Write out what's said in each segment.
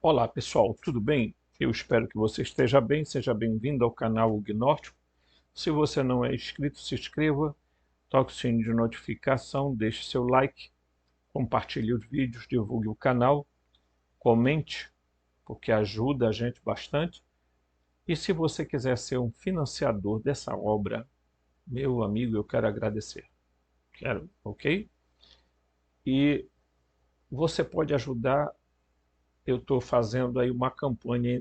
Olá pessoal, tudo bem? Eu espero que você esteja bem, seja bem-vindo ao canal Gnóstico. Se você não é inscrito, se inscreva, toque o sininho de notificação, deixe seu like, compartilhe os vídeos, divulgue o canal, comente, porque ajuda a gente bastante. E se você quiser ser um financiador dessa obra, meu amigo, eu quero agradecer. Quero, ok? E você pode ajudar, eu estou fazendo aí uma campanha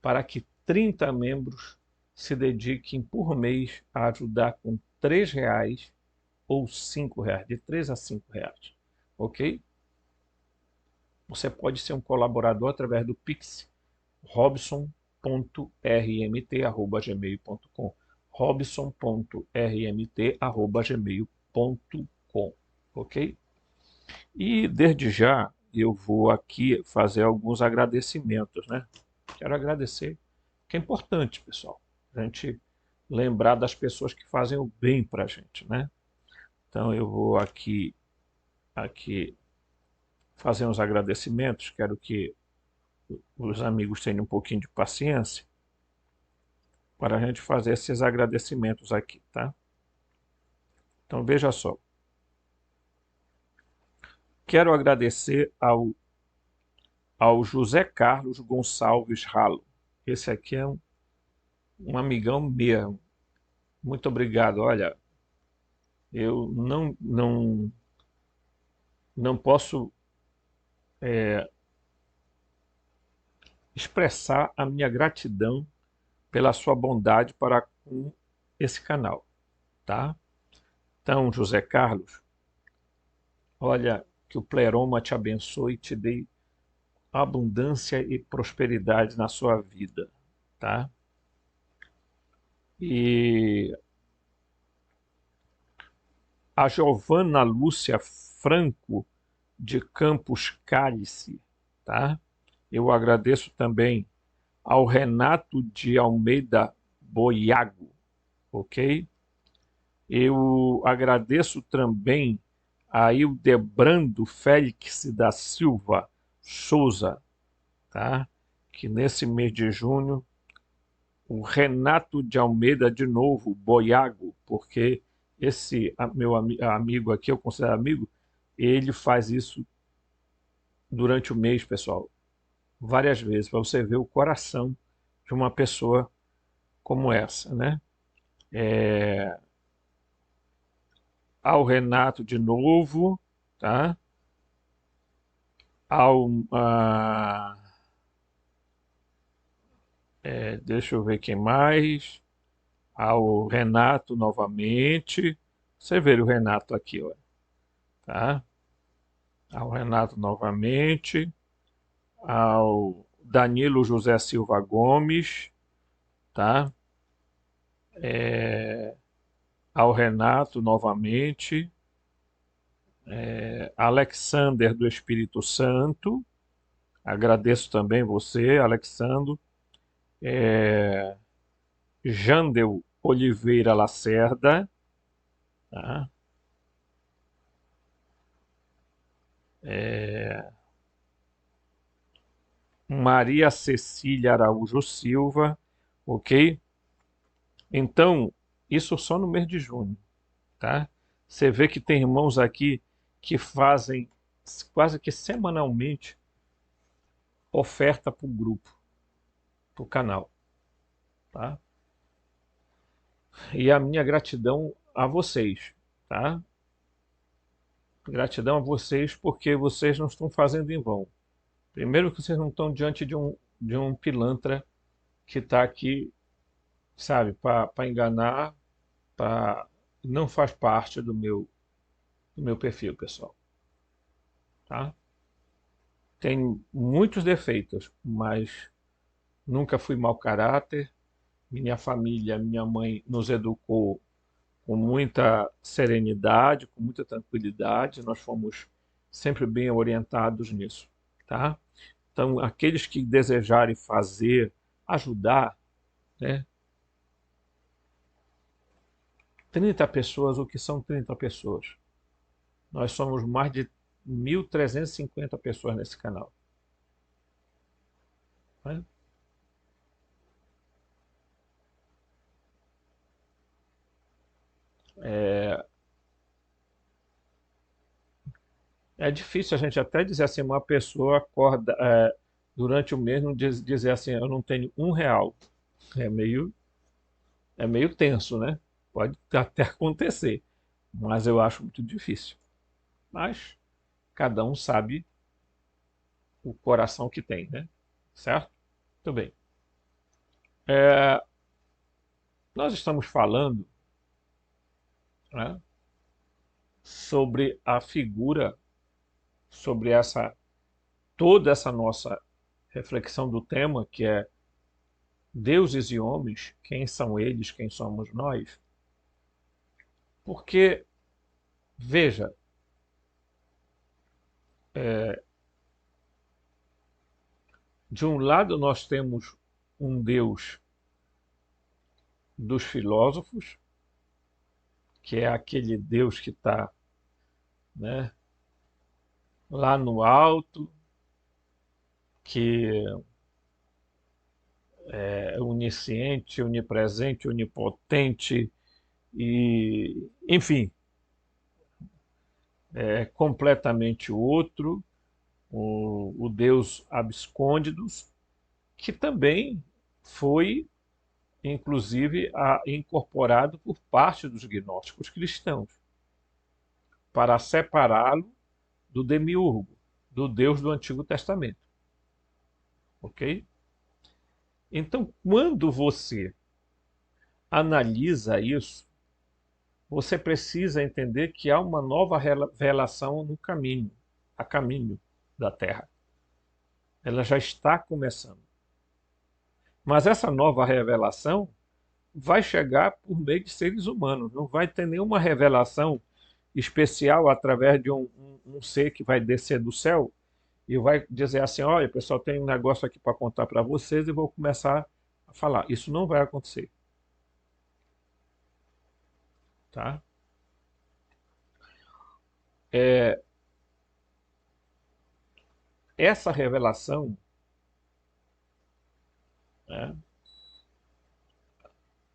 para que 30 membros se dediquem por mês a ajudar com R$ 3 ou R$ 5, de 3 a R$ 5, ok? Você pode ser um colaborador através do Pix, robson.rmt@gmail.com, robson.rmt@gmail.com, ok? E desde já eu vou aqui fazer alguns agradecimentos, né? Quero agradecer, que é importante, pessoal, a gente lembrar das pessoas que fazem o bem para a gente, né? Então eu vou aqui fazer uns agradecimentos, quero que os amigos tenham um pouquinho de paciência para a gente fazer esses agradecimentos aqui, tá? Então veja só, quero agradecer ao José Carlos Gonçalves Ralo. Esse aqui é um amigão mesmo. Muito obrigado. Olha, eu não posso expressar a minha gratidão pela sua bondade para com esse canal, tá? Então, José Carlos, olha, que o Pleroma te abençoe e te dê abundância e prosperidade na sua vida, tá? E a Giovana Lúcia Franco de Campos Cálice, tá? Eu agradeço também ao Renato de Almeida Boiago, ok? Eu agradeço também a Hildebrando Félix da Silva Souza, tá? Que nesse mês de junho, o Renato de Almeida de novo, Boiago, porque esse meu amigo aqui, eu considero amigo, ele faz isso durante o mês, pessoal, várias vezes, para você ver o coração de uma pessoa como essa, né? Ao Renato de novo, tá? Ao, deixa eu ver quem mais. Ao Renato novamente. Você vê o Renato aqui, ó, tá? Ao Renato novamente. Ao Danilo José Silva Gomes, tá? Ao Renato novamente. Alexander do Espírito Santo. Agradeço também você, Alexandro. Jandel Oliveira Lacerda, tá? Maria Cecília Araújo Silva, ok? Então, isso só no mês de junho, tá? Você vê que tem irmãos aqui que fazem quase que semanalmente oferta para o grupo, para o canal, tá? E a minha gratidão a vocês, tá? Gratidão a vocês porque vocês não estão fazendo em vão. Primeiro que vocês não estão diante de um pilantra que está aqui, sabe, para enganar, não faz parte do meu perfil, pessoal, tá? Tem muitos defeitos, mas nunca fui mau caráter. Minha família, minha mãe nos educou com muita serenidade, com muita tranquilidade. Nós fomos sempre bem orientados nisso, tá? Então, aqueles que desejarem fazer, ajudar, né? 30 pessoas, o que são 30 pessoas? Nós somos mais de 1.350 pessoas nesse canal. Né? É, é difícil a gente até dizer assim, uma pessoa acorda durante o mês não dizer assim, eu não tenho R$ 1. É meio tenso, né? Pode até acontecer, mas eu acho muito difícil. Mas cada um sabe o coração que tem, né? Certo? Muito bem. É, nós estamos falando, né, sobre a figura, sobre toda essa nossa reflexão do tema, que é deuses e homens, quem são eles, quem somos nós. Porque, veja, de um lado nós temos um Deus dos filósofos, que é aquele Deus que está, né, lá no alto, que é onisciente, onipresente, onipotente e, enfim, é completamente outro, o Deus abscôndidos, que também foi, inclusive, incorporado por parte dos gnósticos cristãos, para separá-lo do demiurgo, do Deus do Antigo Testamento. Ok? Então, quando você analisa isso, você precisa entender que há uma nova relação no caminho, a caminho da Terra. Ela já está começando. Mas essa nova revelação vai chegar por meio de seres humanos. Não vai ter nenhuma revelação especial através de um ser que vai descer do céu e vai dizer assim, olha, pessoal, tem um negócio aqui para contar para vocês e vou começar a falar. Isso não vai acontecer. Tá? É, essa revelação, né,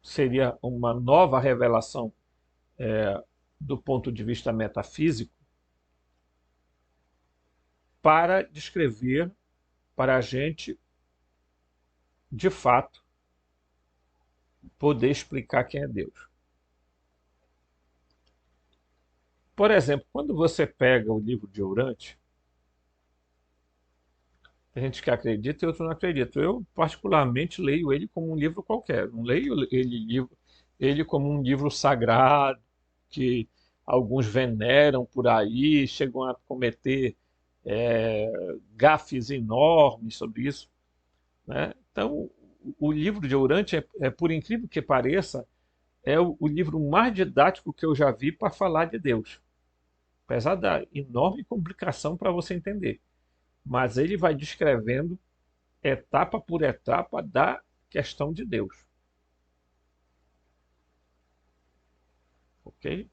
seria uma nova revelação do ponto de vista metafísico para descrever para a gente, de fato, poder explicar quem é Deus. Por exemplo, quando você pega o livro de Urante, tem gente que acredita e outros não acreditam. Eu, particularmente, leio ele como um livro qualquer. Não leio ele como um livro sagrado, que alguns veneram por aí, chegam a cometer gafes enormes sobre isso. Né? Então, o livro de Urante, por incrível que pareça, é o livro mais didático que eu já vi para falar de Deus. Apesar da enorme complicação para você entender. Mas ele vai descrevendo etapa por etapa da questão de Deus. Ok?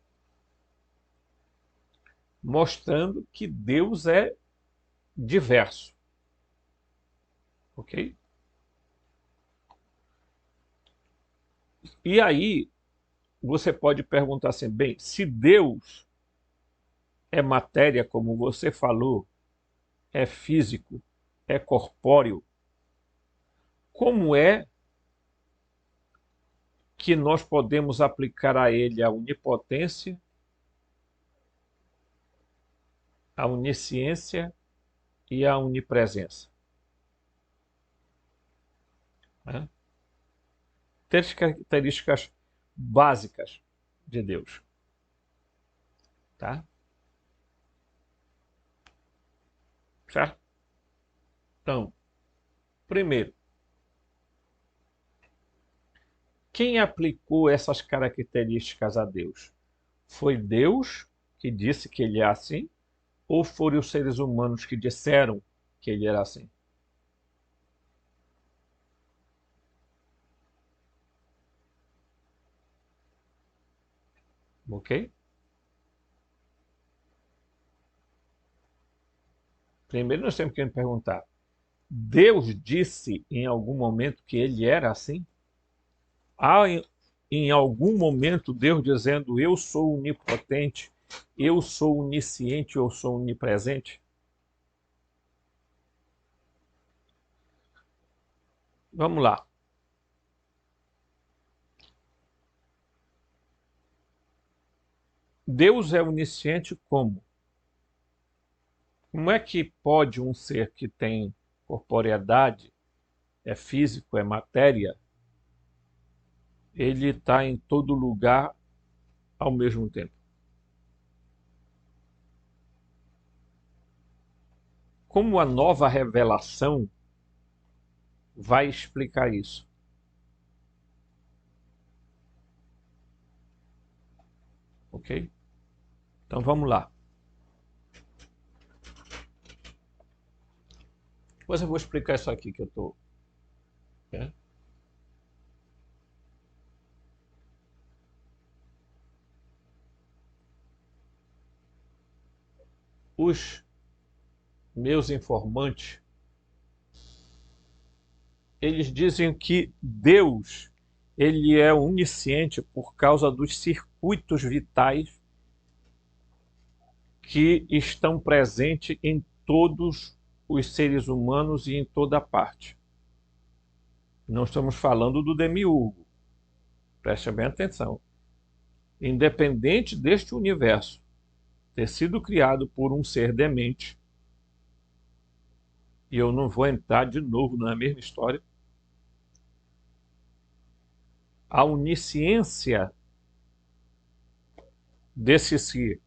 Mostrando que Deus é diverso. Ok? E aí você pode perguntar assim, bem, se Deus é matéria, como você falou, é físico, é corpóreo, como é que nós podemos aplicar a ele a onipotência, a onisciência e a onipresença? Né? Três características básicas de Deus. Tá? Certo? Então, primeiro, quem aplicou essas características a Deus? Foi Deus que disse que ele é assim? Ou foram os seres humanos que disseram que ele era assim? Ok? Primeiro nós temos que nos perguntar, Deus disse em algum momento que ele era assim? Há em algum momento Deus dizendo: eu sou onipotente, eu sou onisciente, eu sou onipresente? Vamos lá. Deus é onisciente como? Como é que pode um ser que tem corporeidade, é físico, é matéria, ele está em todo lugar ao mesmo tempo? Como a nova revelação vai explicar isso? Ok? Então vamos lá. Depois eu vou explicar isso aqui que eu estou. Né? Os meus informantes, eles dizem que Deus, ele é onisciente por causa dos circuitos vitais que estão presentes em todos os seres humanos e em toda parte. Não estamos falando do demiurgo, preste bem atenção. Independente deste universo ter sido criado por um ser demente, e eu não vou entrar de novo na mesma história, a onisciência desse ser,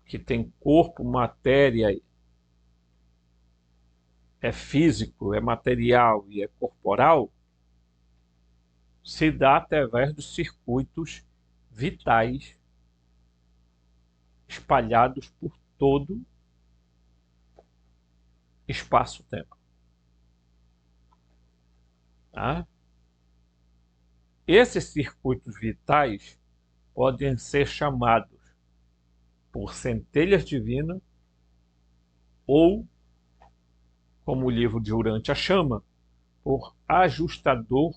que tem corpo, matéria, é físico, é material e é corporal, se dá através dos circuitos vitais espalhados por todo espaço-tempo. Tá? Esses circuitos vitais podem ser chamados por centelhas divinas ou, como o livro de Urantia chama, por ajustador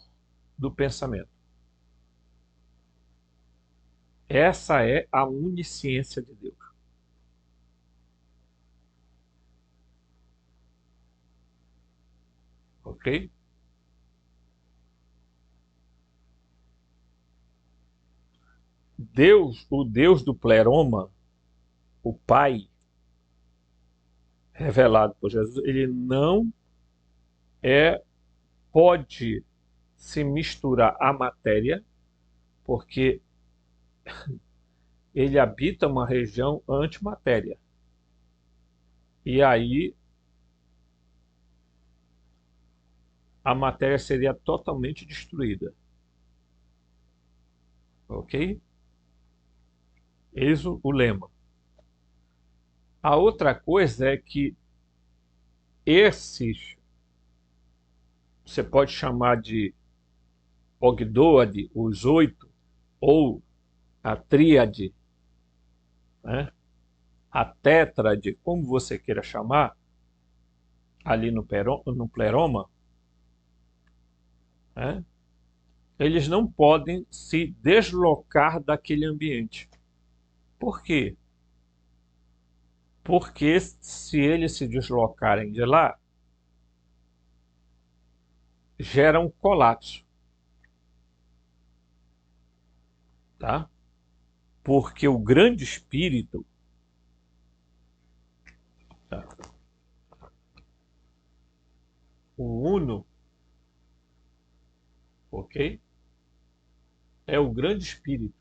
do pensamento. Essa é a onisciência de Deus. Ok? Deus, o Deus do pleroma, o Pai, revelado por Jesus, ele não pode se misturar à matéria, porque ele habita uma região antimatéria. E aí a matéria seria totalmente destruída. Ok? Eis o lema. A outra coisa é que esses, você pode chamar de Ogdoad, os 8, ou a tríade, né? A tétrade, como você queira chamar, ali no pleroma, né? Eles não podem se deslocar daquele ambiente. Por quê? Porque se eles se deslocarem de lá, gera um colapso. Tá? Porque o grande espírito, tá? O Uno, ok? É o grande espírito.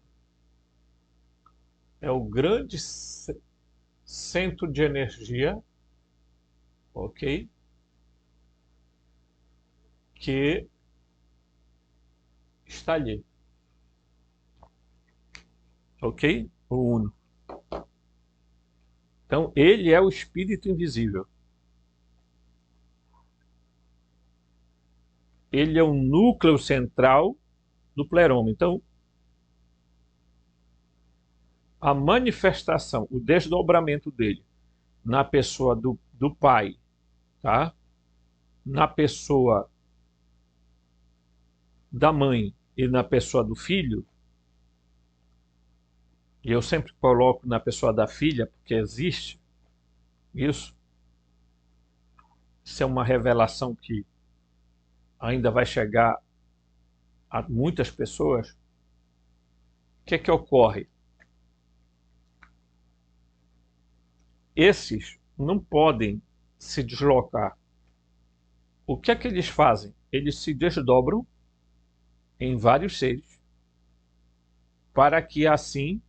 É o grande centro de energia, ok? Que está ali. Ok? O Uno. Então, ele é o espírito invisível. Ele é o núcleo central do pleroma. Então, a manifestação, o desdobramento dele na pessoa do pai, tá? na pessoa da mãe e na pessoa do filho, e eu sempre coloco na pessoa da filha, porque existe isso, isso é uma revelação que ainda vai chegar a muitas pessoas. O que é que ocorre? Esses não podem se deslocar. O que é que eles fazem? Eles se desdobram em vários seres para que assim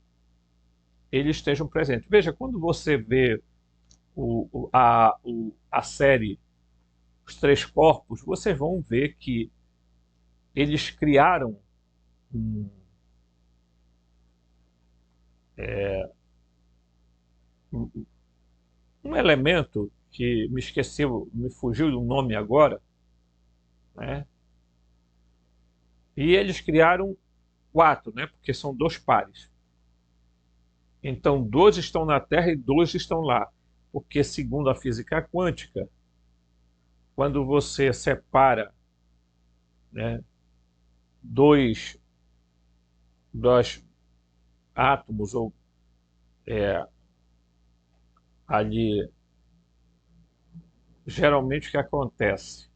eles estejam presentes. Veja, quando você vê a série Os Três Corpos, vocês vão ver que eles criaram um, um- um elemento que me esqueceu, me fugiu do nome agora, né? E eles criaram quatro, né? Porque são dois pares. Então, dois estão na Terra e dois estão lá. Porque, segundo a física quântica, quando você separa, né, dois, dois átomos, ou ali, geralmente o que acontece?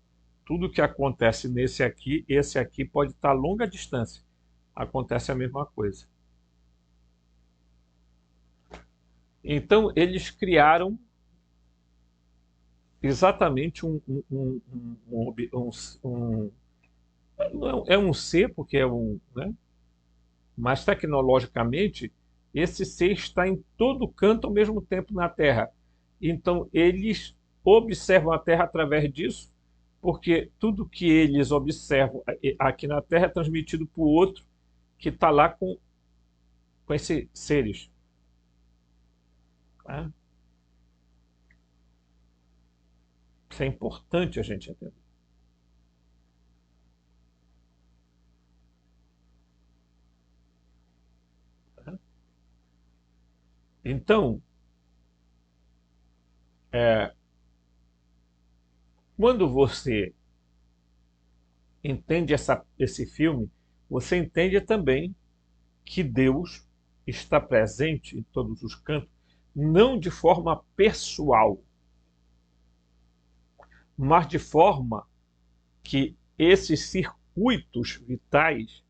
Tudo que acontece nesse aqui, esse aqui pode estar a longa distância. Acontece a mesma coisa. Então, eles criaram exatamente é um ser, porque é um, né? Mas tecnologicamente, esse ser está em todo canto ao mesmo tempo na Terra. Então, eles observam a Terra através disso, porque tudo que eles observam aqui na Terra é transmitido para o outro que está lá com esses seres. Tá? Isso é importante a gente entender. Tá? Então, é, quando você entende esse filme, você entende também que Deus está presente em todos os cantos, não de forma pessoal, mas de forma que esses circuitos vitais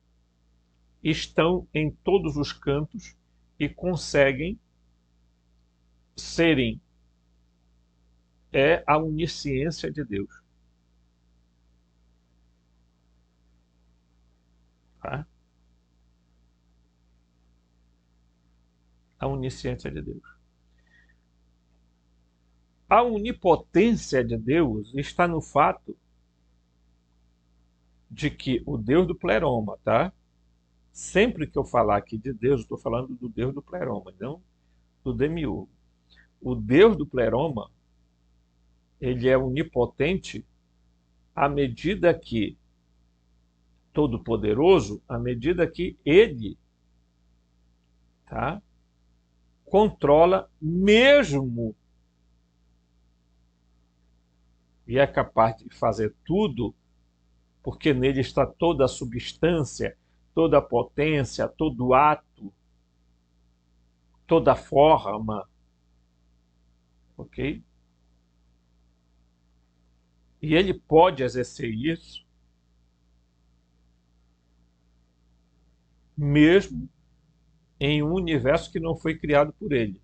estão em todos os cantos e conseguem serem a onisciência de Deus. Tá? A onisciência de Deus. A onipotência de Deus está no fato de que o Deus do pleroma, tá? Sempre que eu falar aqui de Deus, estou falando do Deus do pleroma, não do demiurgo. O Deus do pleroma, ele é onipotente à medida que, todo-poderoso, à medida que ele, tá, controla mesmo e é capaz de fazer tudo, porque nele está toda a substância, toda a potência, todo ato, toda a forma, ok? E ele pode exercer isso mesmo em um universo que não foi criado por ele.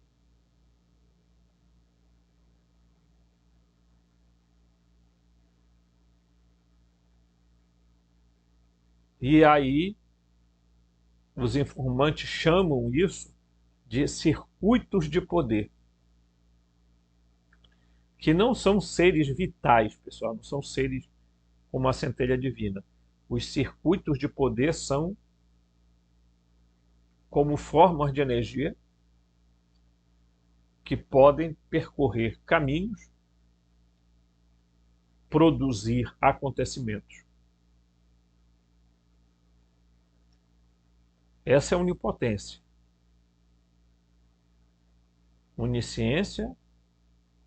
E aí os informantes chamam isso de circuitos de poder, que não são seres vitais, pessoal, não são seres como a centelha divina. Os circuitos de poder são como formas de energia que podem percorrer caminhos, produzir acontecimentos. Essa é a onipotência. Onisciência,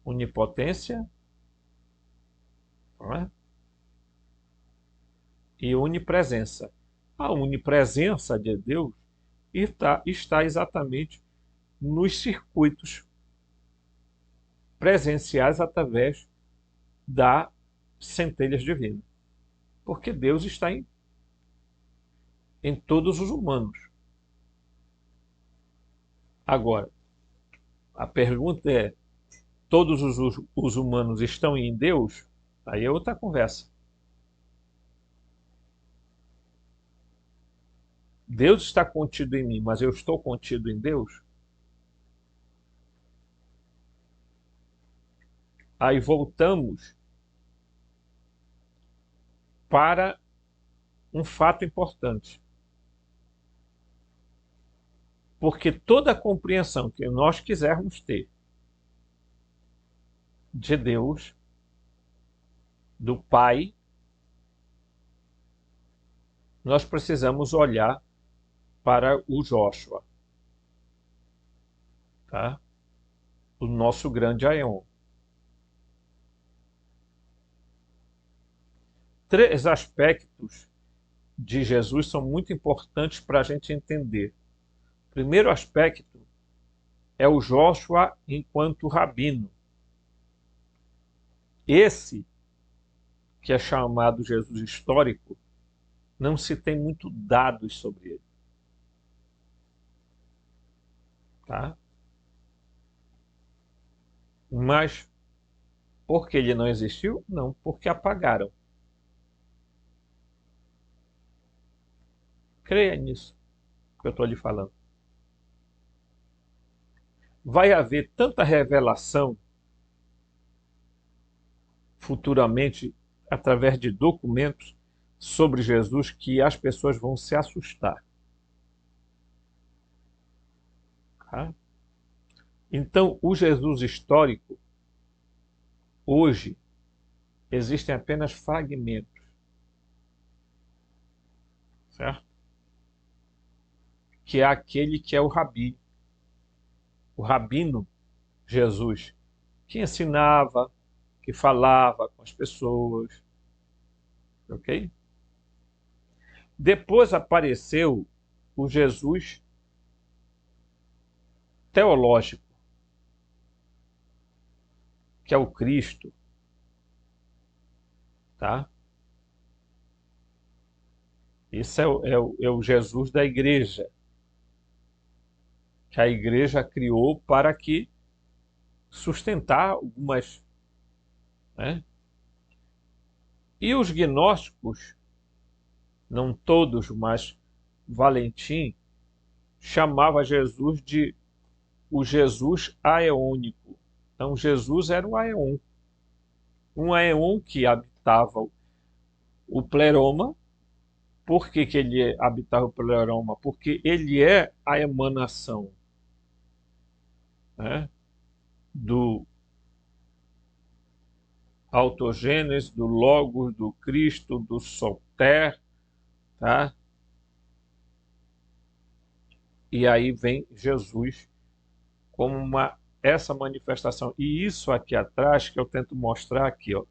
onipotência, não é? e onipresença. A onipresença de Deus está exatamente nos circuitos presenciais através das centelhas divinas. Porque Deus está em todos os humanos. Agora, a pergunta é, todos os humanos estão em Deus? Aí é outra conversa. Deus está contido em mim, mas eu estou contido em Deus? Aí voltamos para um fato importante. Porque toda a compreensão que nós quisermos ter de Deus, do Pai, nós precisamos olhar para o Joshua, tá? O nosso grande Aion. Três aspectos de Jesus são muito importantes para a gente entender. O primeiro aspecto é o Joshua enquanto rabino. Esse, que é chamado Jesus histórico, não se tem muito dados sobre ele. Tá? Mas por que ele não existiu? Não, porque apagaram. Creia nisso que eu estou lhe falando. Vai haver tanta revelação futuramente através de documentos sobre Jesus que as pessoas vão se assustar. Tá? Então, o Jesus histórico, hoje, existem apenas fragmentos. Certo? Que é aquele que é o rabi. O rabino Jesus, que ensinava, que falava com as pessoas. Ok? Depois apareceu o Jesus teológico, que é o Cristo. Tá? Esse é o Jesus da igreja, que a igreja criou para que sustentar algumas... Né? E os gnósticos, não todos, mas Valentim, chamava Jesus de o Jesus aeônico. Então Jesus era um aeon. Um aeon que habitava o pleroma. Por que ele habitava o pleroma? Porque ele é a emanação, né, do autogênese, do Logos, do Cristo, do Soter, tá? E aí vem Jesus como essa manifestação. E isso aqui atrás, que eu tento mostrar aqui, ó,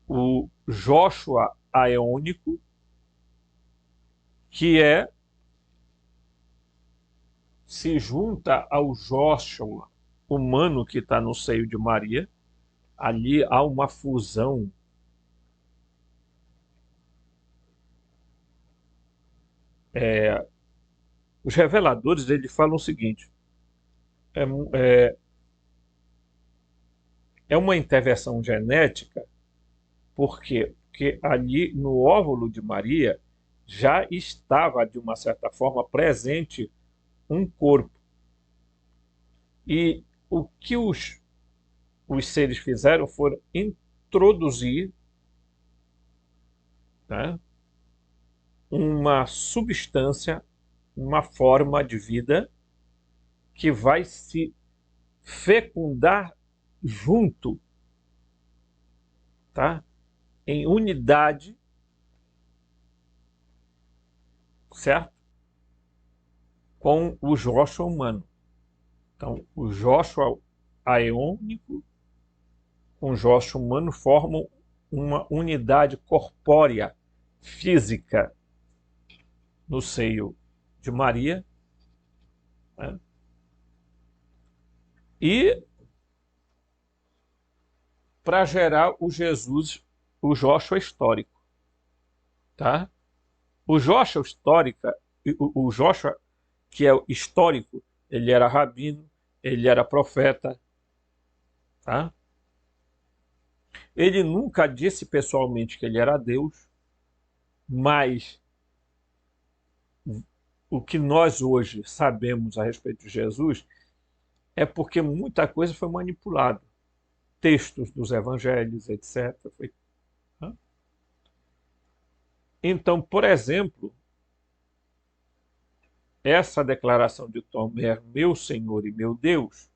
o Joshua aeônico, que se junta ao Joshua humano que está no seio de Maria. Ali há uma fusão os reveladores eles falam o seguinte: é, é, é uma intervenção genética, por quê? Porque ali no óvulo de Maria já estava, de uma certa forma, presente um corpo. E o que os seres fizeram foram introduzir, né, uma substância, uma forma de vida que vai se fecundar junto, tá? Em unidade, certo? Com o Joshua humano. Então, o Joshua aeônico com o Joshua humano formam uma unidade corpórea física no seio de Maria, né? E para gerar o Jesus, o Joshua histórico, tá? O Joshua histórica, o Joshua que é o histórico, ele era rabino, ele era profeta, tá? Ele nunca disse pessoalmente que ele era Deus, mas o que nós hoje sabemos a respeito de Jesus é porque muita coisa foi manipulada. Textos dos evangelhos, etc. Né? Então, por exemplo, essa declaração de Tomé, meu Senhor e meu Deus,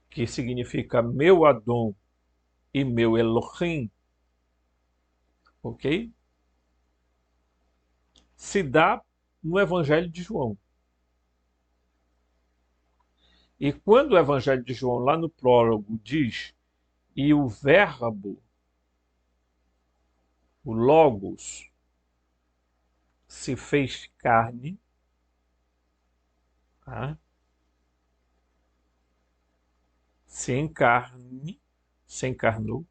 que significa meu Adon e meu Elohim, ok? Se dá no Evangelho de João. E quando o Evangelho de João, lá no prólogo, diz e o Verbo, o Logos, se fez carne, tá? Se encarnou,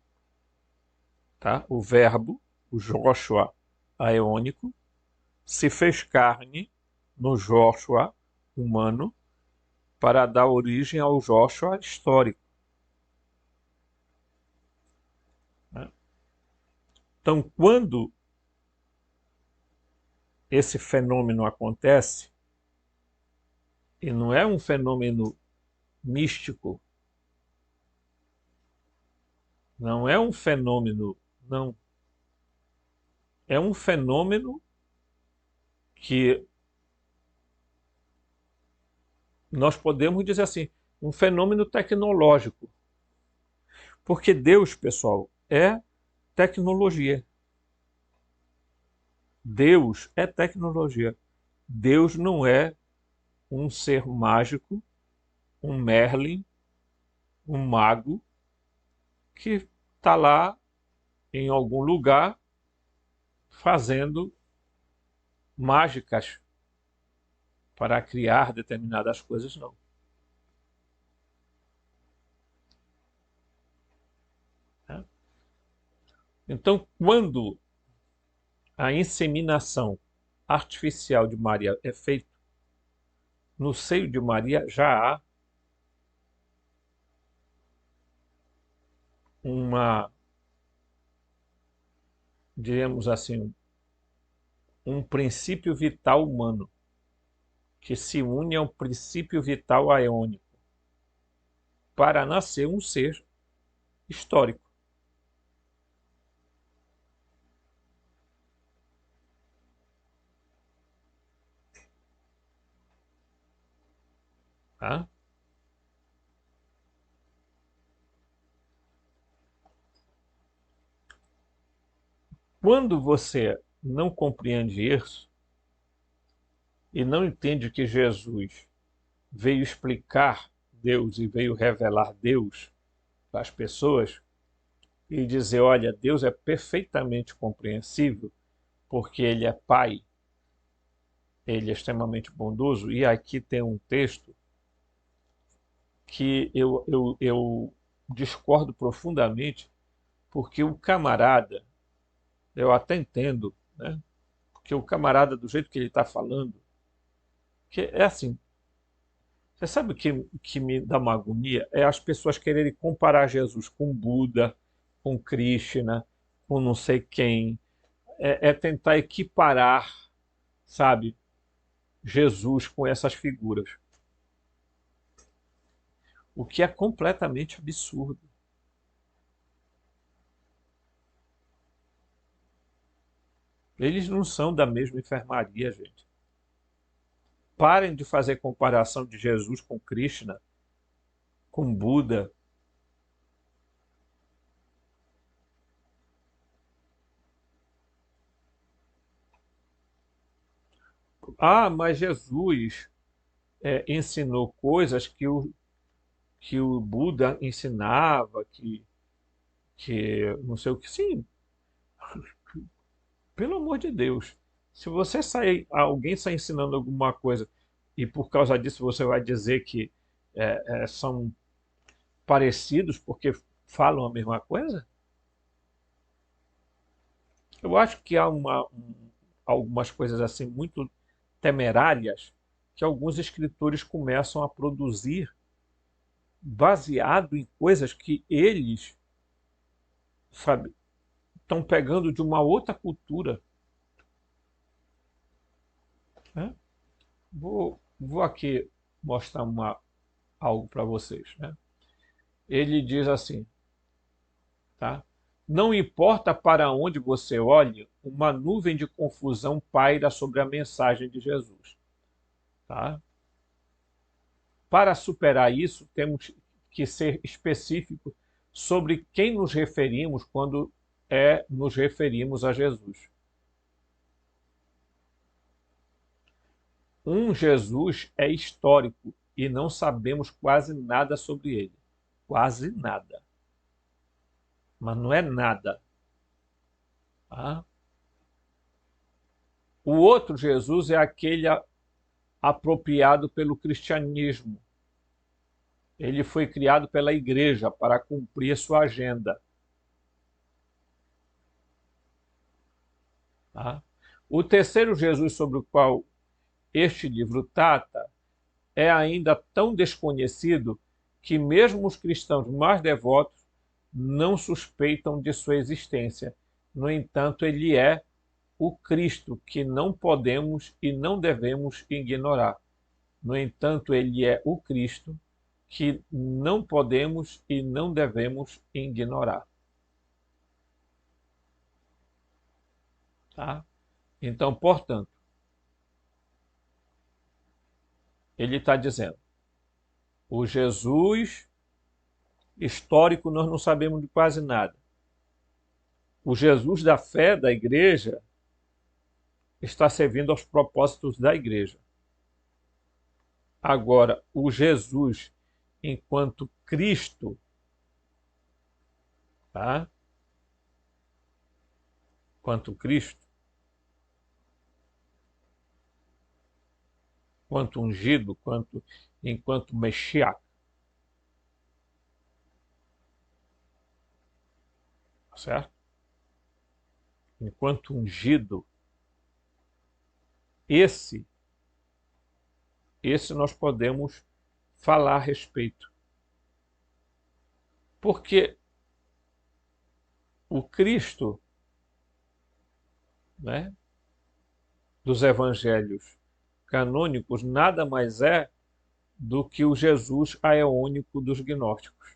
tá? O Verbo, o Joshua aeônico, se fez carne no Joshua humano para dar origem ao Joshua histórico, né? Então, quando esse fenômeno acontece, e não é um fenômeno místico, não é um fenômeno, não. É um fenômeno que nós podemos dizer assim, um fenômeno tecnológico. Porque Deus, pessoal, é tecnologia. Deus é tecnologia. Deus não é um ser mágico, um Merlin, um mago, que está lá em algum lugar fazendo mágicas para criar determinadas coisas, não. Né? Então, quando a inseminação artificial de Maria é feita, no seio de Maria já há uma, diremos assim, um princípio vital humano que se une ao princípio vital aeônico para nascer um ser histórico. Tá? Quando você não compreende isso e não entende que Jesus veio explicar Deus e veio revelar Deus para as pessoas e dizer, olha, Deus é perfeitamente compreensível porque Ele é Pai, Ele é extremamente bondoso, e aqui tem um texto que eu discordo profundamente, porque o camarada, eu até entendo, né? Porque o camarada, do jeito que ele está falando, que é assim, você sabe o que me dá uma agonia? É as pessoas quererem comparar Jesus com Buda, com Krishna, com não sei quem. É tentar equiparar, sabe, Jesus com essas figuras. O que é completamente absurdo. Eles não são da mesma enfermaria, gente. Parem de fazer comparação de Jesus com Krishna, com Buda. Ah, mas Jesus ensinou coisas que o Buda ensinava, que não sei o que. Sim, Pelo amor de Deus, se você sair, alguém está ensinando alguma coisa e por causa disso você vai dizer que são parecidos porque falam a mesma coisa, eu acho que há algumas coisas assim muito temerárias que alguns escritores começam a produzir baseado em coisas que eles, sabe, estão pegando de uma outra cultura, né? Vou aqui mostrar algo para vocês, né? Ele diz assim, tá? Não importa para onde você olhe, uma nuvem de confusão paira sobre a mensagem de Jesus, tá? Para superar isso, temos que ser específicos sobre quem nos referimos quando nos referimos a Jesus. Um Jesus é histórico e não sabemos quase nada sobre ele. Quase nada. Mas não é nada. Tá? O outro Jesus é aquele apropriado pelo cristianismo. Ele foi criado pela igreja para cumprir sua agenda. Tá? O terceiro Jesus sobre o qual este livro trata é ainda tão desconhecido que mesmo os cristãos mais devotos não suspeitam de sua existência. No entanto, ele é o Cristo que não podemos e não devemos ignorar. No entanto, ele é o Cristo que não podemos e não devemos ignorar. Tá? Então, portanto, ele está dizendo, o Jesus histórico nós não sabemos de quase nada. O Jesus da fé da igreja está servindo aos propósitos da igreja. Agora, o Jesus enquanto Cristo, tá? Quanto Cristo, quanto ungido, enquanto Messias, certo? Enquanto ungido, esse nós podemos falar a respeito. Porque o Cristo, né, dos evangelhos canônicos nada mais é do que o Jesus aeônico dos gnósticos.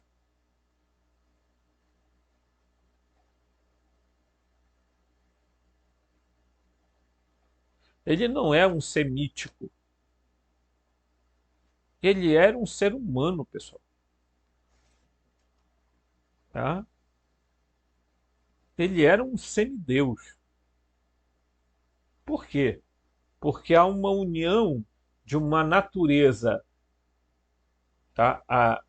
Ele não é um semítico. Ele era um ser humano, pessoal. Tá? Ele era um semideus. Por quê? Porque há uma união de uma natureza, tá?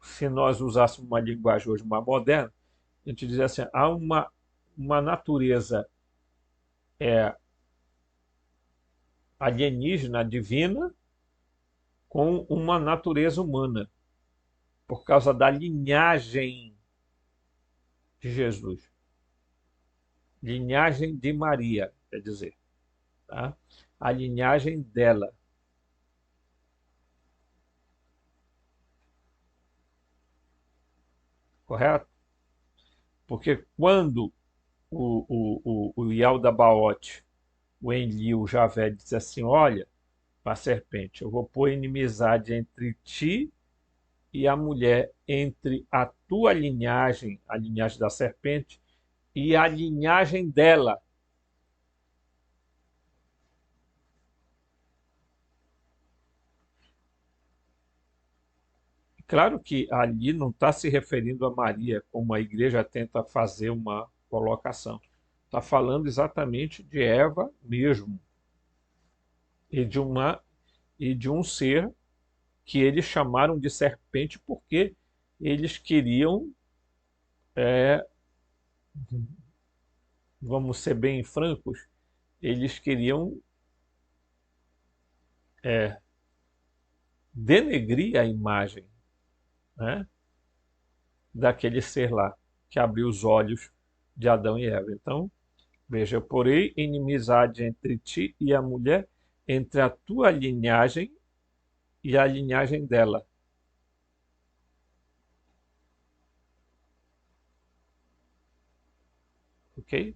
Se nós usássemos uma linguagem hoje mais moderna, a gente diz assim, há uma natureza alienígena, divina, com uma natureza humana, por causa da linhagem de Jesus. Linhagem de Maria, quer dizer. Tá? A linhagem dela. Correto? Porque quando o Yaldabaoth, o Enlil, o Javé, diz assim, olha, para a serpente, eu vou pôr inimizade entre ti e a mulher, entre a tua linhagem, a linhagem da serpente, e a linhagem dela. Claro que ali não está se referindo a Maria, como a igreja tenta fazer uma colocação. Está falando exatamente de Eva mesmo, e de um ser que eles chamaram de serpente porque eles queriam vamos ser bem francos, eles queriam denegrir a imagem, né, daquele ser lá, que abriu os olhos de Adão e Eva. Então, veja, eu porei inimizade entre ti e a mulher, entre a tua linhagem e a linhagem dela. Ok?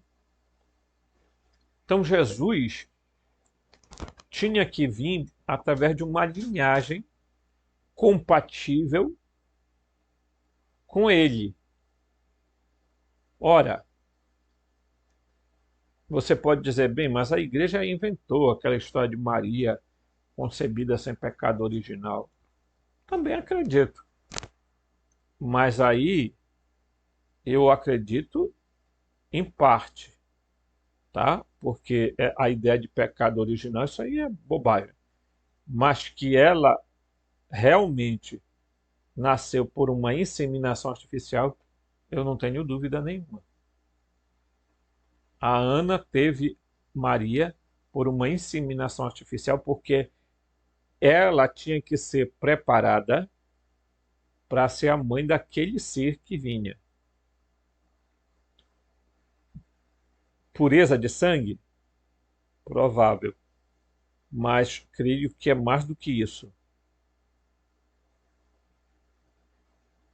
Então, Jesus tinha que vir através de uma linhagem compatível com ele. Ora, você pode dizer, bem, mas a igreja inventou aquela história de Maria concebida sem pecado original. Também acredito. Mas aí eu acredito em parte, tá? Porque a ideia de pecado original, isso aí é bobagem. Mas que ela realmente nasceu por uma inseminação artificial, eu não tenho dúvida nenhuma. A Ana teve Maria por uma inseminação artificial porque ela tinha que ser preparada para ser a mãe daquele ser que vinha. Pureza de sangue? Provável. Mas creio que é mais do que isso.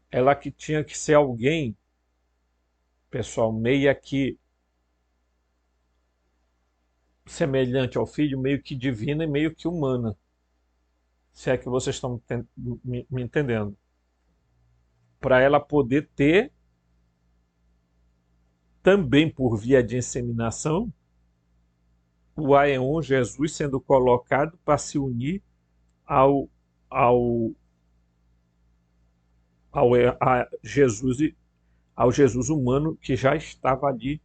Ela que tinha que ser alguém, pessoal, meio que semelhante ao filho, meio que divina e meio que humana. Se é que vocês estão me entendendo. Para ela poder ter, também por via de inseminação, o Aeon Jesus sendo colocado para se unir ao, ao, ao Jesus humano que já estava ali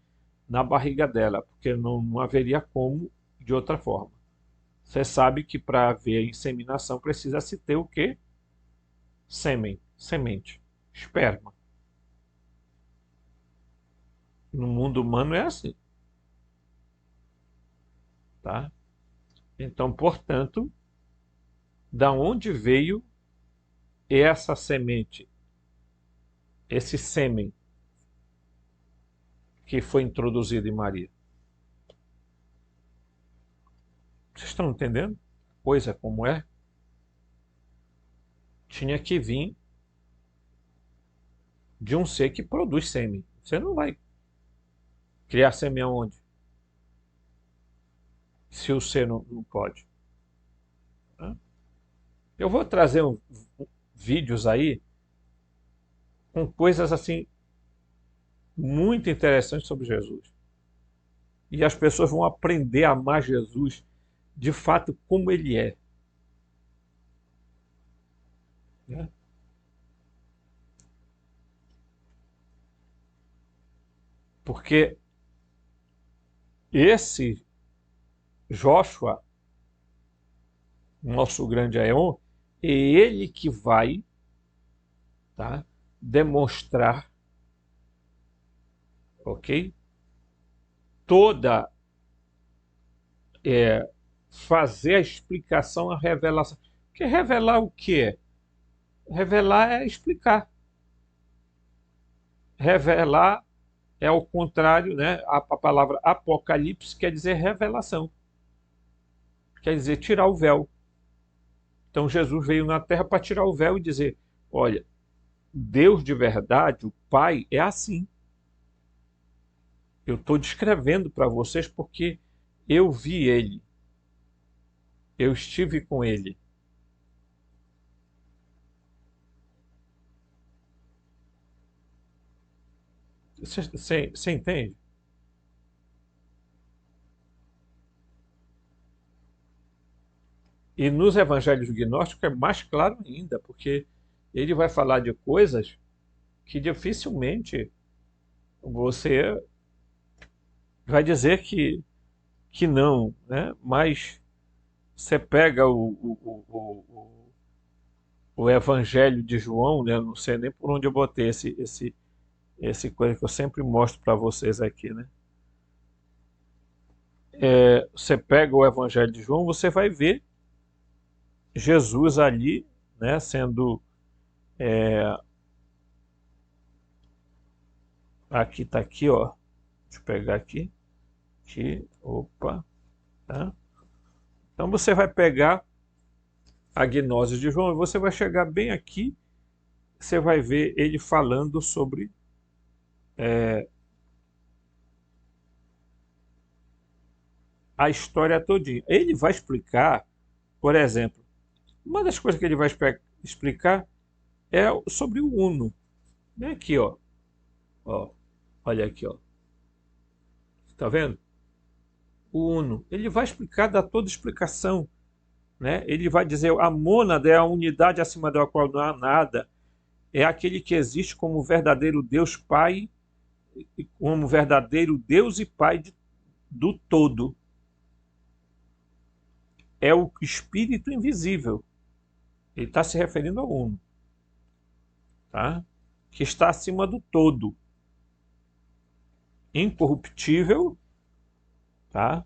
na barriga dela, porque não haveria como de outra forma. Você sabe que para haver inseminação precisa se ter o quê? Sêmen, semente, esperma. No mundo humano é assim, tá? Então, portanto, da onde veio essa semente, esse sêmen que foi introduzido em Maria? Vocês estão entendendo? Coisa como é? Tinha que vir de um ser que produz sêmen. Você não vai criar sêmen aonde? Se o ser não pode. Né? Eu vou trazer vídeos aí com coisas assim muito interessantes sobre Jesus. E as pessoas vão aprender a amar Jesus de fato como ele é. Né? Porque esse Joshua, nosso grande Aeon, é ele que vai, tá, demonstrar, ok? Toda, fazer a explicação, a revelação. Porque revelar o que é? Revelar é explicar. Revelar é o contrário, né? A palavra apocalipse quer dizer revelação. Quer dizer tirar o véu. Então Jesus veio na terra para tirar o véu e dizer, olha, Deus de verdade, o Pai, é assim. Eu estou descrevendo para vocês porque eu vi ele. Eu estive com ele. Você entende? E nos evangelhos gnósticos é mais claro ainda, porque ele vai falar de coisas que dificilmente você vai dizer que não, né? Mas você pega o Evangelho de João, né? Não sei nem por onde eu botei esse coisa que eu sempre mostro para vocês aqui, né? Você pega o Evangelho de João, você vai ver Jesus ali, né, sendo... Aqui está aqui, ó. Deixa eu pegar aqui. Aqui, opa, tá? Então você vai pegar a gnose de João e você vai chegar bem aqui, você vai ver ele falando sobre a história todinha. Ele vai explicar, por exemplo, uma das coisas que ele vai explicar é sobre o Uno. Vem aqui, ó. Ó, olha aqui, ó. Tá vendo? O Uno. Ele vai explicar, dar toda explicação, né? Ele vai dizer, a mônada é a unidade acima da qual não há nada. É aquele que existe como verdadeiro Deus Pai, como verdadeiro Deus e Pai do todo. É o espírito invisível. Ele está se referindo ao Uno, tá? Que está acima do todo. Incorruptível, tá?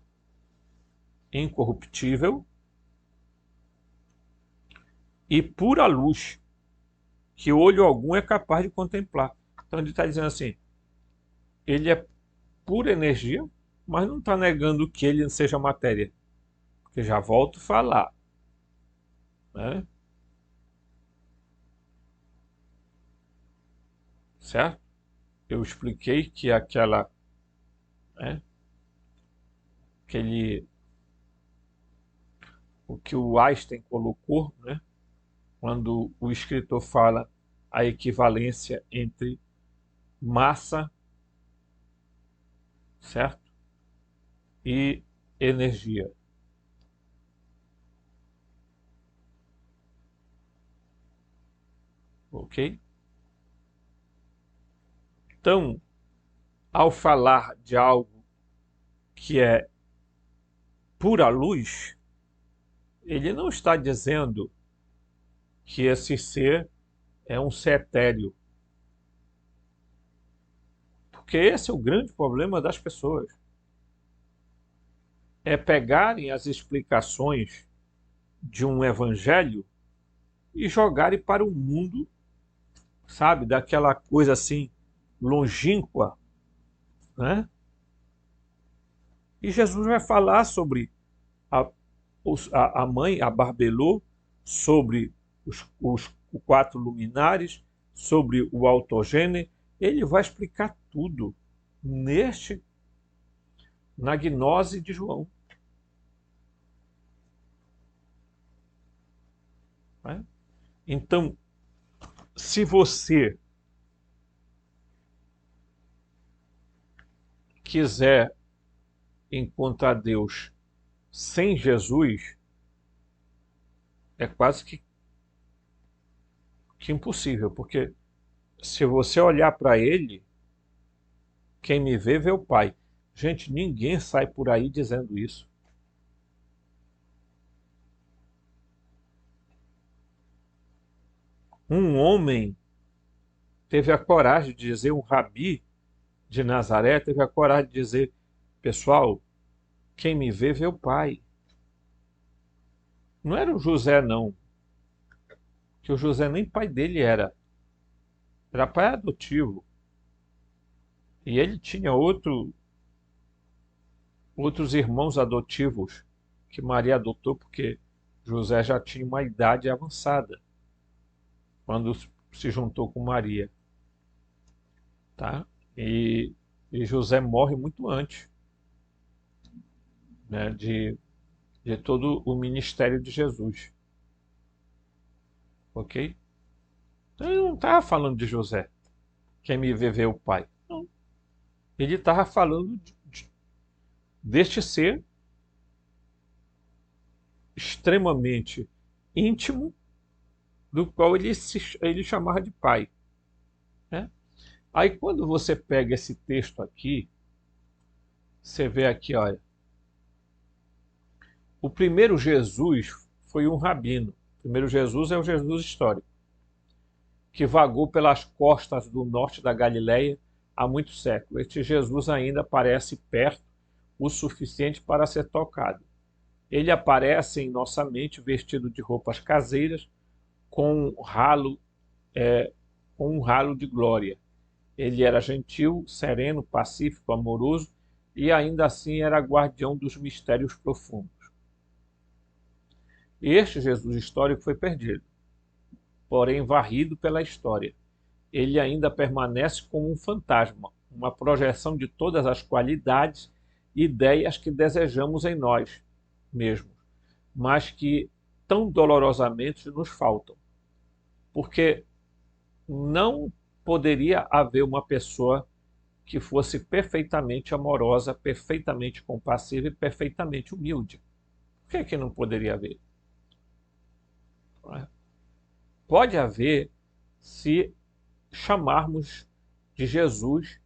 Incorruptível e pura luz, que olho algum é capaz de contemplar. Então ele está dizendo assim, ele é pura energia, mas não está negando que ele seja matéria. Porque já volto a falar, né? Certo? Eu expliquei que né, o que o Einstein colocou, né, quando o escritor fala a equivalência entre massa, certo? E energia. Ok? Então, ao falar de algo que é pura luz, ele não está dizendo que esse ser é um ser etéreo. Porque esse é o grande problema das pessoas. É pegarem as explicações de um evangelho e jogarem para o mundo, sabe, daquela coisa assim, longínqua, né? E Jesus vai falar sobre a mãe, a Barbelô, sobre os quatro luminares, sobre o autogênese. Ele vai explicar tudo na gnose de João. Né? Então, se você quiser encontrar Deus sem Jesus, é quase que impossível, porque se você olhar para ele, quem me vê, vê o Pai. Gente, ninguém sai por aí dizendo isso. Um homem teve a coragem de dizer, um rabi de Nazaré teve a coragem de dizer, pessoal, quem me vê, vê o Pai. Não era o José, não, que o José nem pai dele era pai adotivo. E ele tinha outros irmãos adotivos que Maria adotou, porque José já tinha uma idade avançada quando se juntou com Maria, tá? E José morre muito antes, né, de todo o ministério de Jesus, ok? Então ele não estava falando de José, quem me vê, vê o Pai. Não. Ele estava falando deste ser extremamente íntimo, do qual ele chamava de Pai, né? Aí quando você pega esse texto aqui, você vê aqui, olha, o primeiro Jesus foi um rabino. O primeiro Jesus é o Jesus histórico, que vagou pelas costas do norte da Galileia há muitos séculos. Este Jesus ainda aparece perto o suficiente para ser tocado. Ele aparece em nossa mente vestido de roupas caseiras, com com um halo de glória. Ele era gentil, sereno, pacífico, amoroso e ainda assim era guardião dos mistérios profundos. Este Jesus histórico foi perdido, porém varrido pela história. Ele ainda permanece como um fantasma, uma projeção de todas as qualidades e ideias que desejamos em nós mesmos, mas que tão dolorosamente nos faltam. Porque não poderia haver uma pessoa que fosse perfeitamente amorosa, perfeitamente compassiva e perfeitamente humilde. Por que não poderia haver? Pode haver se chamarmos de Jesus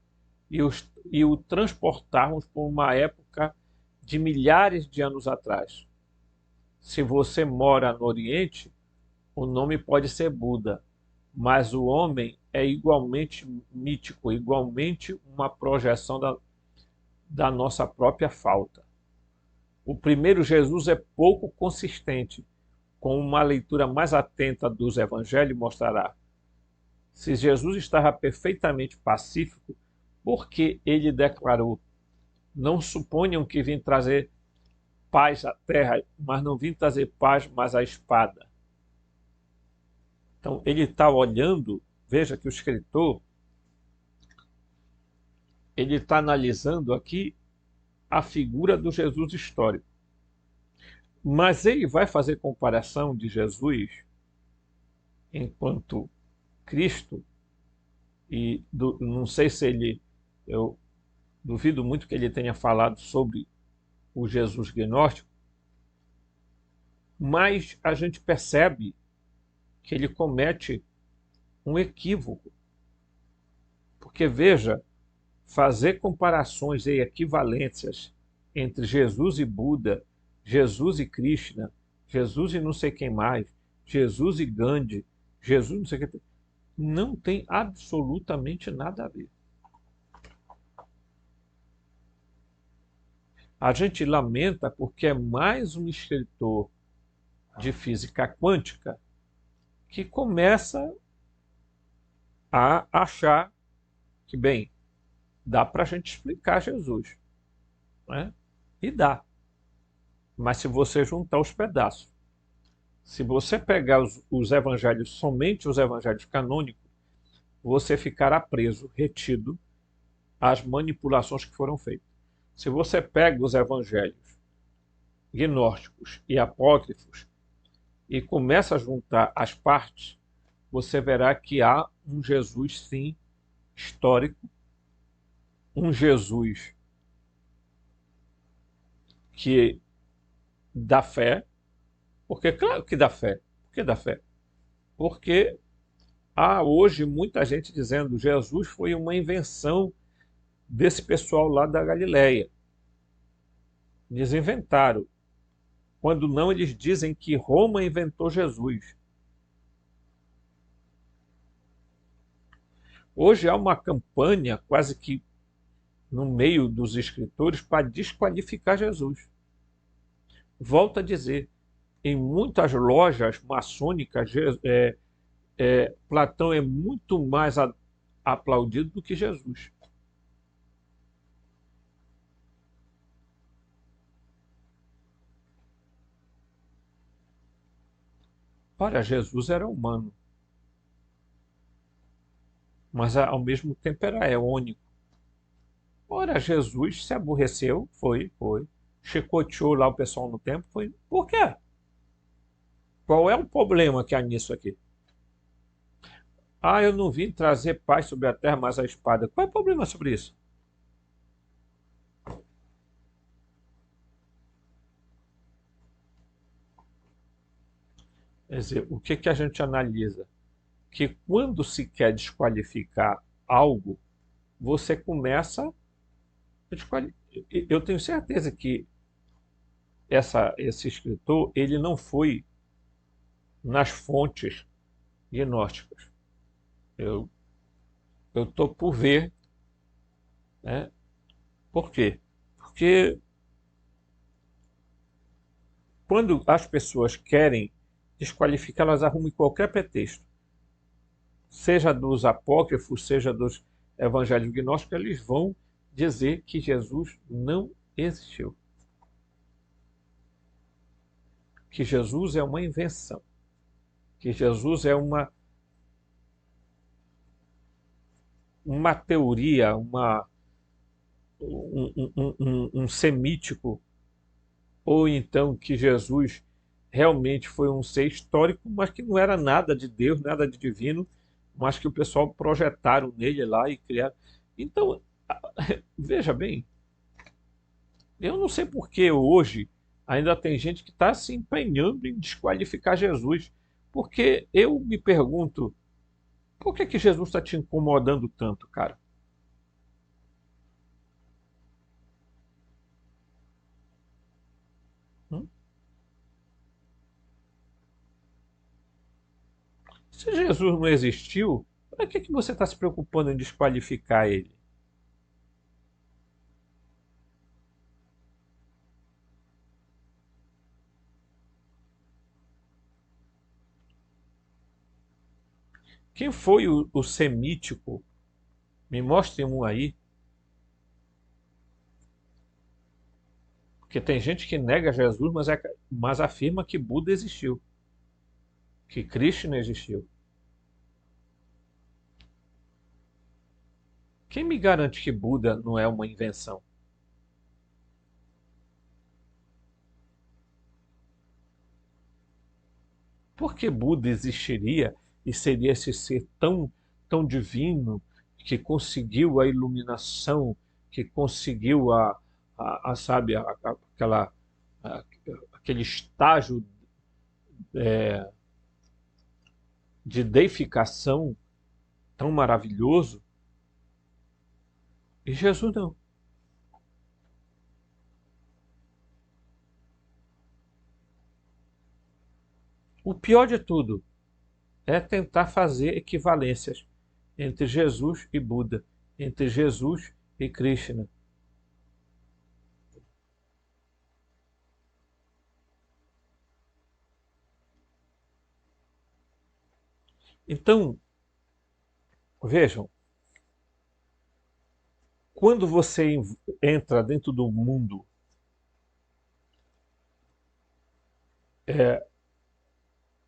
e o transportarmos por uma época de milhares de anos atrás. Se você mora no Oriente, o nome pode ser Buda, mas o homem é igualmente mítico, igualmente uma projeção da nossa própria falta. O primeiro Jesus é pouco consistente, com uma leitura mais atenta dos evangelhos mostrará. Se Jesus estava perfeitamente pacífico, por que ele declarou: não suponham que vim trazer paz à terra, mas não vim trazer paz, mas a espada. Então ele está olhando, veja que o escritor, ele está analisando aqui a figura do Jesus histórico. Mas ele vai fazer comparação de Jesus enquanto Cristo, não sei se eu duvido muito que ele tenha falado sobre o Jesus gnóstico, mas a gente percebe que ele comete um equívoco. Porque, veja, fazer comparações e equivalências entre Jesus e Buda, Jesus e Krishna, Jesus e não sei quem mais, Jesus e Gandhi, Jesus não sei o que, não tem absolutamente nada a ver. A gente lamenta porque é mais um escritor de física quântica que começa a achar que, bem, dá para a gente explicar Jesus, né? E dá. Mas se você juntar os pedaços, se você pegar os evangelhos, somente os evangelhos canônicos, você ficará preso, retido às manipulações que foram feitas. Se você pega os evangelhos gnósticos e apócrifos e começa a juntar as partes, você verá que há um Jesus, sim, histórico, um Jesus que dá fé, porque claro que dá fé. Por que dá fé? Porque há hoje muita gente dizendo que Jesus foi uma invenção desse pessoal lá da Galileia. Eles inventaram. Quando não, eles dizem que Roma inventou Jesus. Hoje há uma campanha quase que no meio dos escritores para desqualificar Jesus. Volto a dizer, em muitas lojas maçônicas, Platão é muito mais aplaudido do que Jesus. Ora, Jesus era humano, mas ao mesmo tempo era eônico. Ora, Jesus se aborreceu, foi. Chicoteou lá o pessoal no templo, foi. Por quê? Qual é o problema que há nisso aqui? Ah, eu não vim trazer paz sobre a terra, mas a espada. Qual é o problema sobre isso? Quer dizer, o que a gente analisa? Que quando se quer desqualificar algo, você começa a desqualificar. Eu tenho certeza que esse escritor ele não foi nas fontes gnósticas. Eu estou por ver, né? Por quê? Porque quando as pessoas querem desqualificar, elas arrumam qualquer pretexto, seja dos apócrifos, seja dos evangelhos gnósticos, eles vão dizer que Jesus não existiu, que Jesus é uma invenção, que Jesus é uma teoria, um semítico, ou então que Jesus realmente foi um ser histórico, mas que não era nada de Deus, nada de divino, mas que o pessoal projetaram nele lá e criaram. Então, veja bem, eu não sei por que hoje ainda tem gente que está se empenhando em desqualificar Jesus, porque eu me pergunto, por que que Jesus está te incomodando tanto, cara? Hum? Se Jesus não existiu, para que que você está se preocupando em desqualificar ele? Quem foi o semítico? Me mostre um aí. Porque tem gente que nega Jesus, mas afirma que Buda existiu, que Krishna existiu. Quem me garante que Buda não é uma invenção? Por que Buda existiria e seria esse ser tão divino que conseguiu a iluminação, que conseguiu sabe, a- aquele estágio de deificação tão maravilhoso? E Jesus não. O pior de tudo é tentar fazer equivalências entre Jesus e Buda, entre Jesus e Krishna. Então, vejam, quando você entra dentro do mundo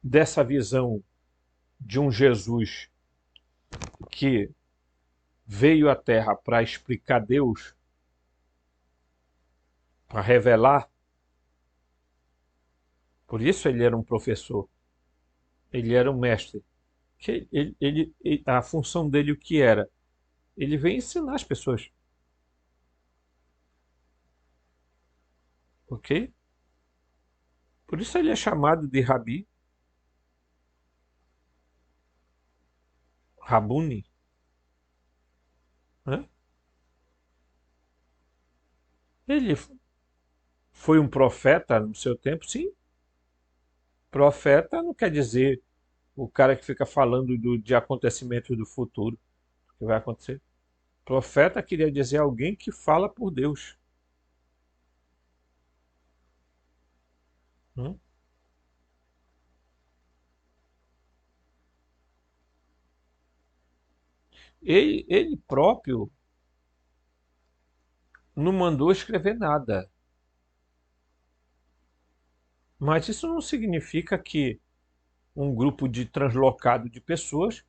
dessa visão de um Jesus que veio à Terra para explicar Deus, para revelar, por isso ele era um professor, ele era um mestre, que a função dele o que era? Ele veio ensinar as pessoas, ok? Por isso ele é chamado de Rabi, Rabuni, né? Ele foi um profeta no seu tempo, sim. Profeta não quer dizer o cara que fica falando de acontecimentos do futuro que vai acontecer. Profeta queria dizer alguém que fala por Deus. Hum? Ele próprio não mandou escrever nada. Mas isso não significa que um grupo de translocado de pessoas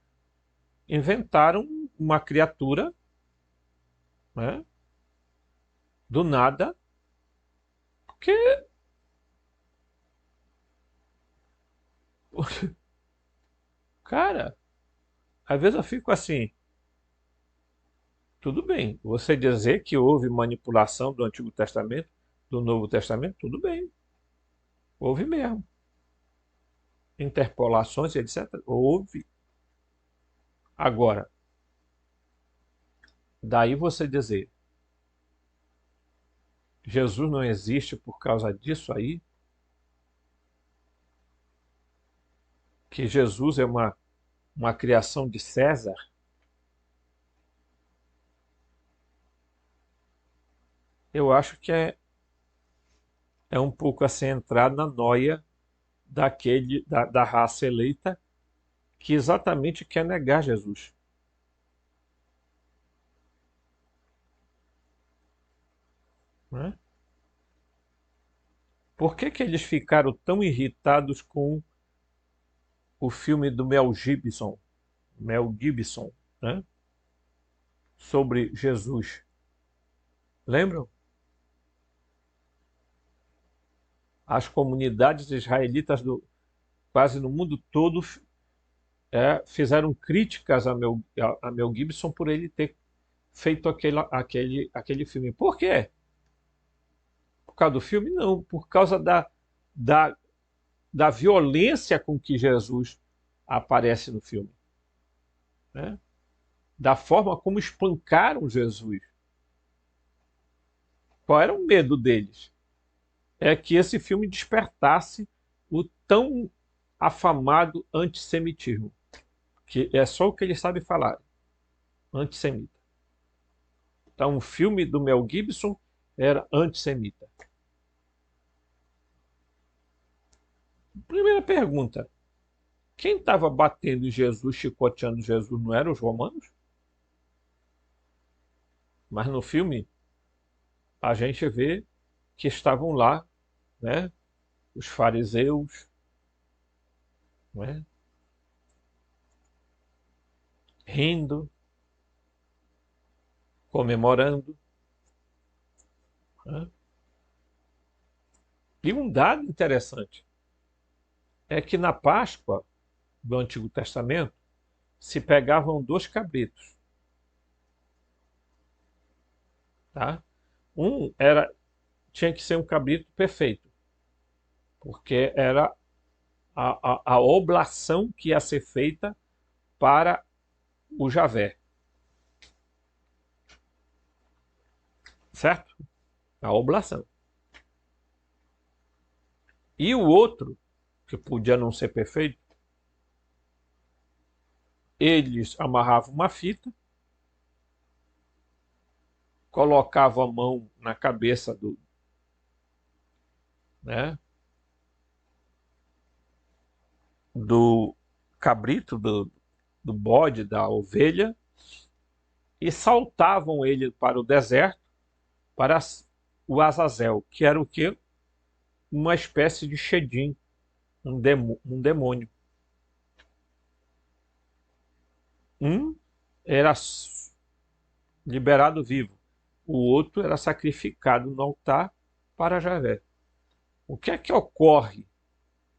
inventaram uma criatura, né, do nada, porque, cara, às vezes eu fico assim, tudo bem, você dizer que houve manipulação do Antigo Testamento, do Novo Testamento, tudo bem, houve mesmo. Interpolações, etc. Houve. Agora, daí você dizer, Jesus não existe por causa disso aí, que Jesus é uma criação de César, eu acho que é um pouco assim entrar na noia da raça eleita que exatamente quer negar Jesus, né? Por que que eles ficaram tão irritados com o filme do Mel Gibson, né? Sobre Jesus? Lembram? As comunidades israelitas quase no mundo todo fizeram críticas a Mel Gibson por ele ter feito aquele filme. Por quê? Por causa do filme? Não, por causa da, da violência com que Jesus aparece no filme, né? Da forma como espancaram Jesus. Qual era o medo deles? É que esse filme despertasse o tão afamado antissemitismo, que é só o que eles sabem falar, antissemita. Então, o filme do Mel Gibson era antissemita. Primeira pergunta: quem estava batendo em Jesus, chicoteando Jesus, não eram os romanos? Mas no filme a gente vê que estavam lá, né, os fariseus, né, rindo, comemorando, né? E um dado interessante é que na Páscoa do Antigo Testamento se pegavam dois cabritos, tá? Tinha que ser um cabrito perfeito, porque era a oblação que ia ser feita para o Javé, certo? A oblação. E o outro, que podia não ser perfeito, eles amarravam uma fita, colocavam a mão na cabeça né, do cabrito, do bode, da ovelha, e saltavam ele para o deserto, para o Azazel, que era o quê? Uma espécie de Shedim, um demônio. Um era liberado vivo, o outro era sacrificado no altar para Javé. O que é que ocorre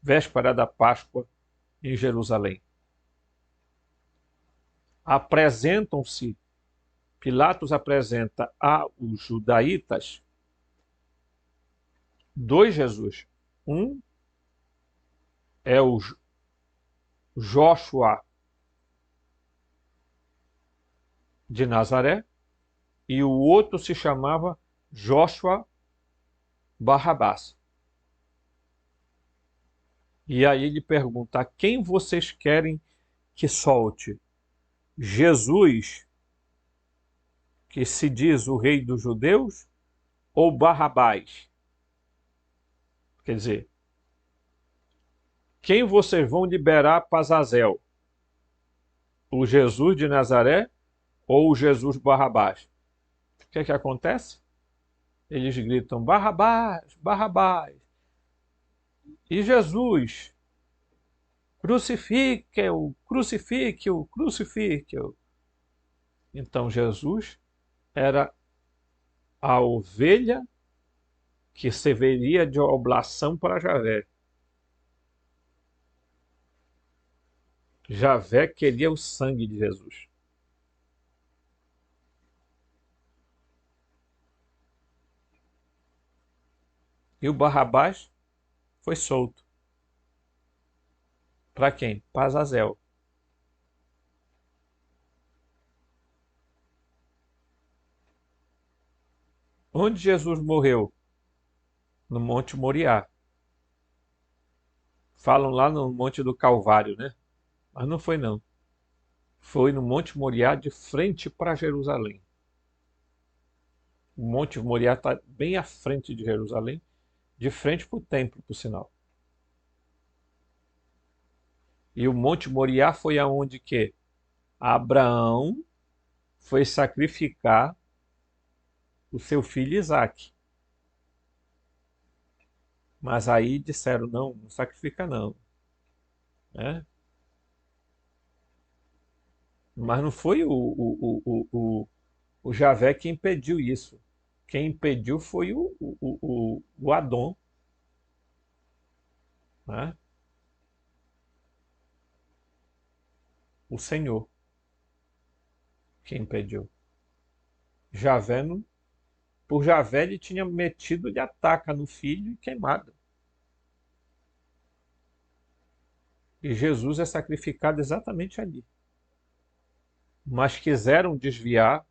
véspera da Páscoa em Jerusalém? Apresentam-se, Pilatos apresenta aos judaítas dois Jesus. Um é o Joshua de Nazaré e o outro se chamava Joshua Barrabás. E aí ele pergunta: a quem vocês querem que solte? Jesus, que se diz o rei dos judeus, ou Barrabás? Quer dizer, quem vocês vão liberar para Azazel? O Jesus de Nazaré ou o Jesus Barrabás? O que é que acontece? Eles gritam: Barrabás, Barrabás. E Jesus, crucifique-o, crucifique-o, crucifique-o. Então Jesus era a ovelha que serviria de oblação para Javé. Javé queria o sangue de Jesus. E o Barrabás foi solto. Para quem? Para Azazel. Onde Jesus morreu? No Monte Moriá. Falam lá no Monte do Calvário, né? Mas não foi não. Foi no Monte Moriá de frente para Jerusalém. O Monte Moriá está bem à frente de Jerusalém. de frente para o templo, por sinal. E o Monte Moriá foi aonde que Abraão foi sacrificar o seu filho Isaque. Mas aí disseram, não, não sacrifica não, né? Mas não foi o Javé que impediu isso. Quem impediu foi o Adão, né? O Senhor que impediu. Javé, não, por Javé ele tinha metido de ataca no filho e queimado. E Jesus é sacrificado exatamente ali. Mas quiseram desviar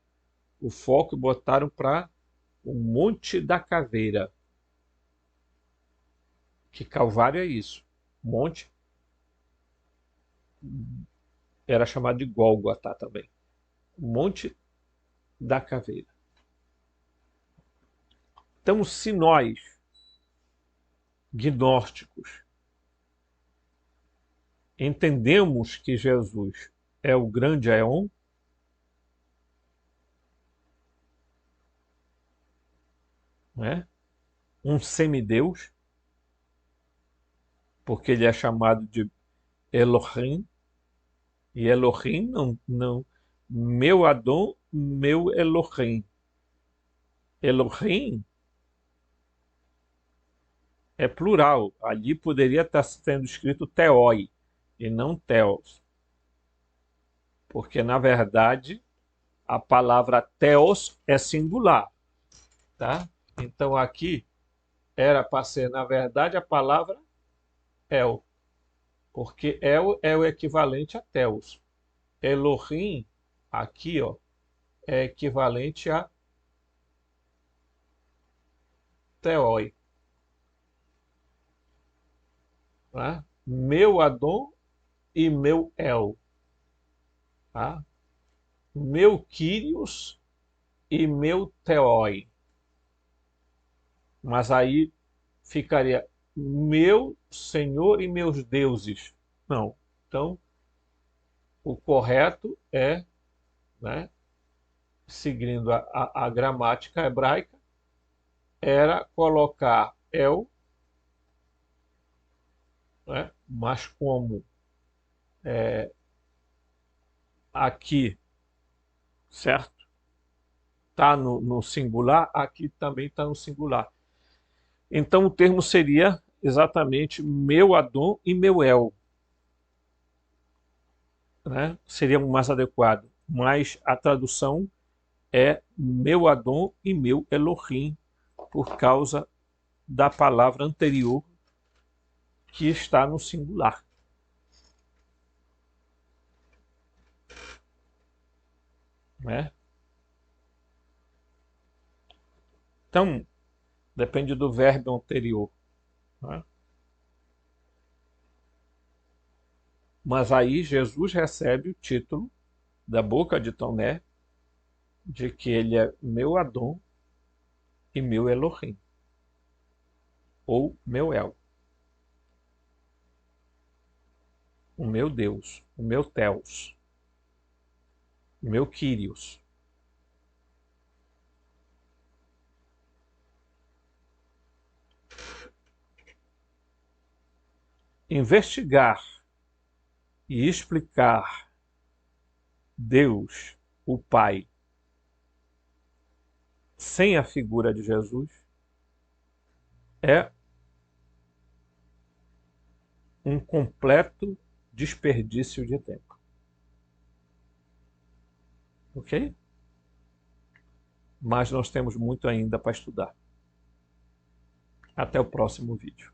o foco e botaram para o Monte da Caveira. Que Calvário é isso. Monte era chamado de Gólgota também. Monte da Caveira. Então, se nós, gnósticos, entendemos que Jesus é o grande Éon, né? Um semideus, porque ele é chamado de Elohim, e Elohim não meu Adão, meu Elohim. Elohim é plural, ali poderia estar sendo escrito Theoi, e não Theos, porque na verdade a palavra Theos é singular, tá? Então aqui era para ser, na verdade, a palavra El, porque El é o equivalente a Theos. Elohim, aqui, ó, é equivalente a Theoi, tá? Meu Adão e meu El, tá? Meu Kyrios e meu Theoi. Mas aí ficaria meu Senhor e meus deuses. Não. Então, o correto é, né, seguindo a gramática hebraica, era colocar El, né, mas como aqui, certo? Está no singular, aqui também está no singular. Então o termo seria exatamente meu Adão e meu El, né? Seria o mais adequado. Mas a tradução é meu Adão e meu Elohim, por causa da palavra anterior que está no singular. Né? Então, depende do verbo anterior. Né? Mas aí Jesus recebe o título da boca de Tomé de que ele é meu Adão e meu Elohim, ou meu El, o meu Deus, o meu Theos, o meu Kyrios. Investigar e explicar Deus, o Pai, sem a figura de Jesus, é um completo desperdício de tempo. Ok? Mas nós temos muito ainda para estudar. Até o próximo vídeo.